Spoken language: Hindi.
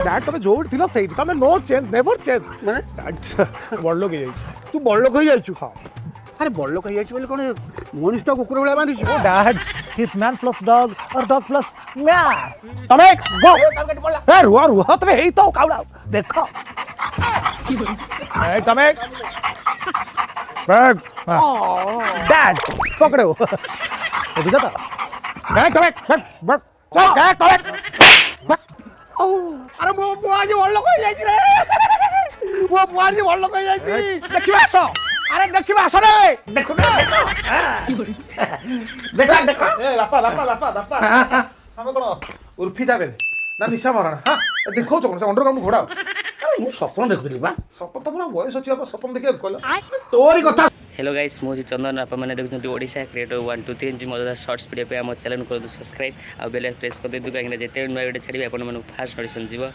डैड तमे जोड़ थिला सेठी तमे नो चेंज नेवर चेंज माने डैड बड़ लोग जाई तू बड़ लोक हो जाइछु हां अरे बड़ लोक हो जाइछु बोले कोन मनुष्य कुकुर वाला बांधिछु that it's man plus dog और डॉग प्लस मैन तमे गो ए रुआ तमे हेई तो काउडा देखो ए तमे बैग डैड पकड़ो ए बुझा था बैग तमे बैग अरे मो बुआ जी बड़ लोक हो जाइछि रे मो बुआ जी बड़ लोक हो जाइछि देखिबा आसो अरे देखिबा आसो रे देखो देखो देखो ए बापा हम कोन उर्फी जाबे ना निशा मरण हां देखो कोन से अंडरग्राउंड घोड़ा अरे मो सपन देखुली बा सपन तो पूरा बयस अछि बापा सपन देखि कहलो तोरी कथा हेलो गाइस मो चंदन आप मैंने देखते ओडिशा क्रिएटर 1 2 3 मजा शॉर्ट्स वीडियो पे आम चैनल को सब्सक्राइब आ बेल प्रेस कर दिंतु कहीं जिते नुआ वीडियो छाड़ी आप फास्ट नोटिफिकेशन जीव।